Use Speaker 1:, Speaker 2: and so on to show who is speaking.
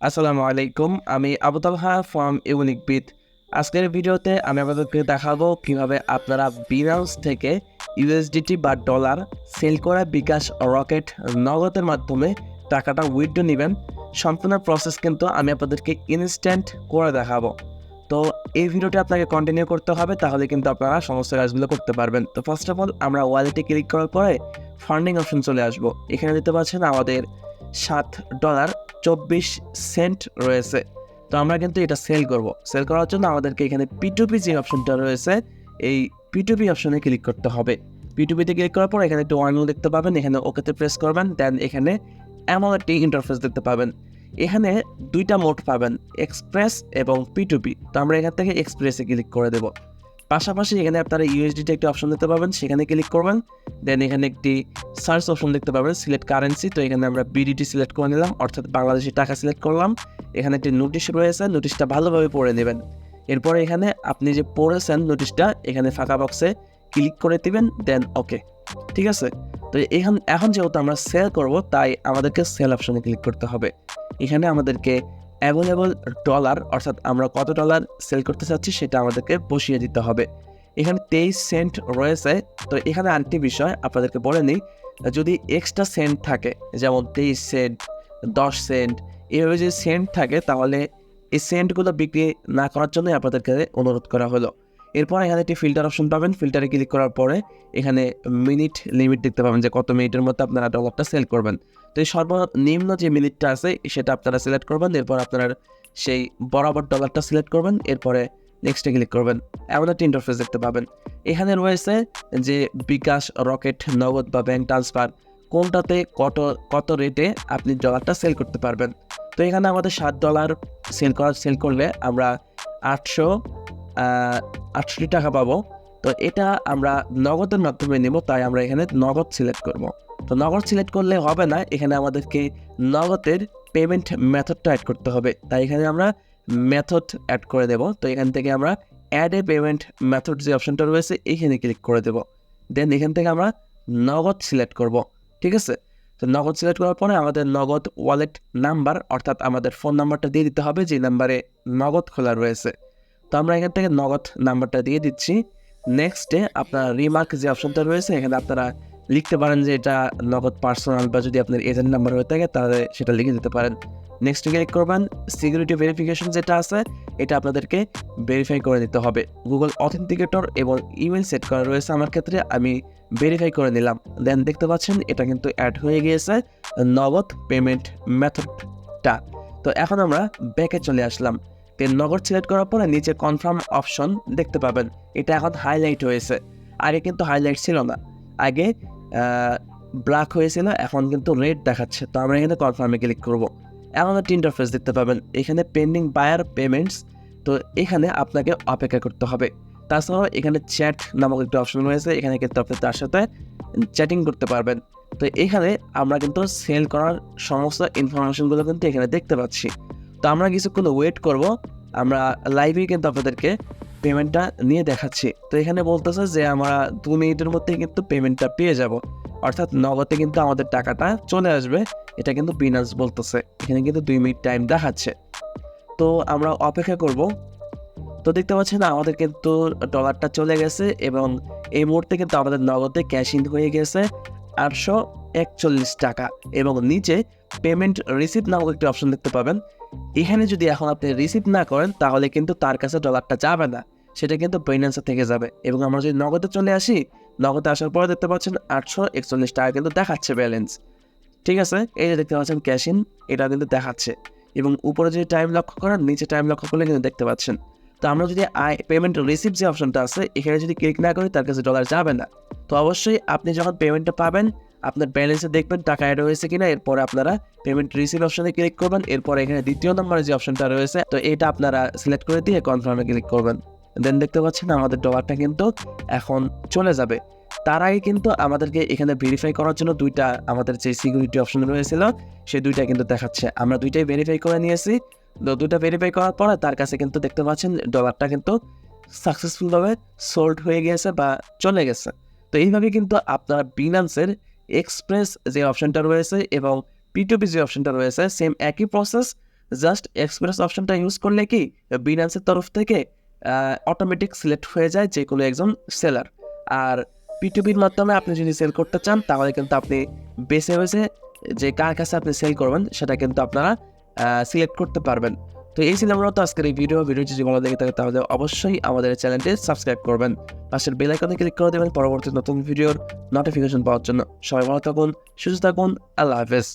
Speaker 1: আসসালামু আলাইকুম, আমি আবু তালহা ফ্রম UniqueBid। আজকের ভিডিওতে আমি আপনাদেরকে দেখাবো কিভাবে আপনারা বিনান্স থেকে USDT বা ডলার সেল করা বিকাশ রকেট নগদের মাধ্যমে টাকাটা উইথড্র নেবেন। সম্পূর্ণ প্রসেস কিন্তু আমি আপনাদেরকে ইনস্ট্যান্ট করে দেখাবো। তো এই ভিডিওটি আপনাকে কন্টিনিউ করতে হবে, তাহলে কিন্তু আপনারা সমস্ত কাজগুলো করতে পারবেন। তো ফার্স্ট অফ অল আমরা ওয়ালেটে ক্লিক করার পরে ফান্ডিং অপশন চলে আসবো। এখানে দিতে পারছেন আমাদের $7.24 রয়েছে। তো আমরা কিন্তু এটা সেল করব। সেল করার জন্য আমাদেরকে এখানে P2P যে অপশনটা রয়েছে, এই P2P অপশনে ক্লিক করতে হবে। P2P-তে ক্লিক করার পর এখানে একটু ওয়ার্নিং দেখতে পাবেন, এখানে ওকেতে প্রেস করবেন। দেন এখানে এমন একটি ইন্টারফেস দেখতে পাবেন। এখানে দুইটা মোড পাবেন, এক্সপ্রেস এবং P2P। তো আমরা এখান থেকে এক্সপ্রেসে ক্লিক করে দেব। পাশাপাশি এখানে আপনারা USDT একটি অপশন দেখতে পাবেন, সেখানে ক্লিক করবেন। দেন এখানে একটি সার্চ অপশন দেখতে পাবেন, সিলেক্ট কারেন্সি। তো এখানে আমরা BDT সিলেক্ট করে নিলাম, অর্থাৎ বাংলাদেশি টাকা সিলেক্ট করলাম। এখানে একটি নোটিশ রয়েছে, নোটিশটা ভালোভাবে পড়ে নেবেন। এরপরে এখানে আপনি যে পড়েছেন নোটিশটা, এখানে ফাঁকা বক্সে ক্লিক করে দিবেন, দেন ওকে। ঠিক আছে। তো এখন যেহেতু আমরা সেল করব, তাই আমাদেরকে সেল অপশনে ক্লিক করতে হবে। এখানে আমাদেরকে অ্যাভেলেবল ডলার, অর্থাৎ আমরা কত ডলার সেল করতে চাচ্ছি সেটা আমাদেরকে বসিয়ে দিতে হবে। এখানে 23 সেন্ট রয়েছে। তো এখানে আরেকটি বিষয় আপনাদেরকে বলে নিই, যদি এক্সট্রা সেন্ট থাকে, যেমন 23 সেন্ট, 10 সেন্ট, এভাবে যদি সেন্ট থাকে, তাহলে এই সেন্টগুলো বিক্রি না করার জন্যই আপনাদেরকে অনুরোধ করা হলো। এরপর এখানে একটি ফিল্টার অপশন পাবেন। ফিল্টারে ক্লিক করার পরে এখানে মিনিট লিমিট দেখতে পাবেন যে কত মিনিটের মধ্যে আপনারা ডলারটা সেল করবেন। তো এই সর্বনিম্ন যে মিনিটটা আছে সেটা আপনারা সিলেক্ট করবেন। এরপর আপনারা সেই বরাবর ডলারটা সিলেক্ট করবেন। এরপরে নেক্সটে ক্লিক করবেন। এমন একটা ইন্টারফেস দেখতে পাবেন। এখানে রয়েছে যে বিকাশ, রকেট, নগদ বা ব্যাংক ট্রান্সফার, কোনটাতে কত রেটে আপনি ডলারটা সেল করতে পারবেন। তো এখানে আমাদের $7 সেল করলে আমরা 868 টাকা পাবো। তো এটা আমরা নগদের মাধ্যমে নেব, তাই আমরা এখানে নগদ সিলেক্ট করব। তো নগদ সিলেক্ট করলে হবে না, এখানে আমাদেরকে নগদের পেমেন্ট মেথডটা অ্যাড করতে হবে। তাই এখানে আমরা মেথড অ্যাড করে দেব। তো এখান থেকে আমরা অ্যাড এ পেমেন্ট মেথড যে অপশনটা রয়েছে এখানে ক্লিক করে দেব। দেন এখান থেকে আমরা নগদ সিলেক্ট করব। ঠিক আছে। তো নগদ সিলেক্ট করার পরে আমাদের নগদ ওয়ালেট নাম্বার, অর্থাৎ আমাদের ফোন নাম্বারটা দিয়ে দিতে হবে, যে নাম্বারে নগদ খোলা রয়েছে। তো আমরা এখান থেকে নগদ নাম্বারটা দিয়ে দিচ্ছি। নেক্সটে আপনার রিমার্ক যে অপশনটা রয়েছে, এখানে আপনারা লিখতে পারেন যে এটা নগদ পার্সোনাল, বা যদি আপনার এজেন্ট নাম্বার হয়ে থাকে তাহলে সেটা লিখে দিতে পারেন। নেক্সটে ক্লিক করবেন। সিকিউরিটি ভেরিফিকেশন যেটা আছে এটা আপনাদেরকে ভেরিফাই করে নিতে হবে। গুগল অথেন্টিকেটর এবং ইমেল সেট করা রয়েছে, আমার ক্ষেত্রে আমি ভেরিফাই করে নিলাম। দেন দেখতে পাচ্ছেন এটা কিন্তু অ্যাড হয়ে গিয়েছে নগদ পেমেন্ট মেথডটা। তো এখন আমরা ব্যাকে চলে আসলাম। নগদ সিলেক্ট করার পরে নিচে কনফার্ম অপশন দেখতে পাবেন, এটা এখন হাইলাইট হয়েছে। আগে কিন্তু হাইলাইট ছিল না, আগে ব্ল্যাক হয়েছিল, এখন কিন্তু রেড দেখাচ্ছে। তো আমরা এখানে কনফার্মে ক্লিক করব। এমন একটা ইন্টারফেস দেখতে পাবেন, এখানে পেন্ডিং বায়ার পেমেন্টস। তো এখানে আপনাকে অপেক্ষা করতে হবে। তাছাড়াও এখানে চ্যাট নামক একটা অপশন রয়েছে, এখানে কিন্তু আপনি তার সাথে চ্যাটিং করতে পারবেন। তো এখানে আমরা কিন্তু সেল করার সমস্ত ইনফরমেশনগুলো কিন্তু এখানে দেখতে পাচ্ছি। তো আমরা কিছুক্ষণ ওয়েট করব, আমরা লাইভে কিন্তু আপনাদেরকে পেমেন্টটা নিয়ে দেখাচ্ছি। তো এখানে বলতেছে যে আমরা 2 মিনিটের মধ্যে কিন্তু পেমেন্টটা পেয়ে যাব, অর্থাৎ নগদে কিন্তু আমাদের টাকাটা চলে আসবে। এটা কিন্তু বিনান্স বলতেছে, এখানে কিন্তু 2 মিনিট টাইম দেখাচ্ছে। তো আমরা অপেক্ষা করব। তো দেখতে পাচ্ছেন আমাদের কিন্তু ডলারটা চলে গেছে, এবং এই মুহূর্তে কিন্তু আমাদের নগদে ক্যাশ ইন হয়ে গেছে 841 টাকা। এবং নিচে পেমেন্ট রিসিভ নামক একটি অপশন দেখতে পাবেন। এখানে যদি এখন আপনি রিসিভ না করেন, তাহলে কিন্তু তার কাছে ডলারটা যাবে না, সেটা কিন্তু বাইন্যান্সে থেকে যাবে। এবং আমরা যদি নগদে চলে আসি, নগদে আসার পরে দেখতে পাচ্ছেন 841 টাকা কিন্তু দেখাচ্ছে ব্যালেন্স। ঠিক আছে, এই যে দেখতে পাচ্ছেন ক্যাশ ইন, এটা কিন্তু দেখাচ্ছে। এবং উপরে যদি টাইম লক্ষ্য করেন, নিচে টাইম লক্ষ্য করলে কিন্তু দেখতে পাচ্ছেন। তো আমরা যদি পেমেন্ট রিসিভ যে অপশনটা আছে এখানে যদি ক্লিক না করি, তার কাছে ডলার যাবে না। তো অবশ্যই আপনি যখন পেমেন্টটা পাবেন, আপনার ব্যালেন্সে দেখবেন টাকা অ্যাড হয়েছে কিনা। এরপরে আপনারা পেমেন্ট রিসিভ অপশনে ক্লিক করবেন। এরপরে এখানে দ্বিতীয় নম্বরে যে অপশনটা রয়েছে, তো এটা আপনারা সিলেক্ট করে দিয়ে কনফার্মে ক্লিক করবেন। দেন দেখতে পাচ্ছেন আমাদের ডলারটা কিন্তু এখন চলে যাবে। তার আগে কিন্তু আমাদেরকে এখানে ভেরিফাই করার জন্য দুইটা আমাদের যে সিকিউরিটি অপশন রয়েছিল, সেই দুইটা কিন্তু দেখাচ্ছে। আমরা দুইটাই ভেরিফাই করে নিয়েছি। তো দুইটা ভেরিফাই করার পরে তার কাছে কিন্তু দেখতে পাচ্ছেন ডলারটা কিন্তু সাকসেসফুলভাবে সোল্ড হয়ে গেছে বা চলে গেছে। তো এইভাবে কিন্তু আপনারা বিনান্সের এক্সপ্রেস যে অপশনটা রয়েছে এবং P2P যে অপশনটা রয়েছে, সেম একই প্রসেস, জাস্ট এক্সপ্রেস অপশনটা ইউজ করলে কি বিনান্সের তরফ থেকে অটোমেটিক সিলেক্ট হয়ে যায় যে কোনো একজন সেলার। আর পিটুপির মাধ্যমে আপনি যদি সেল করতে চান তাহলে কিন্তু আপনি বেছে বেছে যে কার কাছে আপনি সেল করবেন সেটা কিন্তু আপনারা সিলেক্ট করতে পারবেন। তো এই ছিল মূলত আজকের এই ভিডিওটি যদি ভালো লেগে থাকে তাহলে অবশ্যই আমাদের চ্যানেলটি সাবস্ক্রাইব করবেন, পাশের বেল আইকনে ক্লিক করে দেবেন পরবর্তী নতুন ভিডিওর নোটিফিকেশন পাওয়ার জন্য। সবাই ভালো থাকুন, সুস্থ থাকুন, আল্লাহ হাফেজ।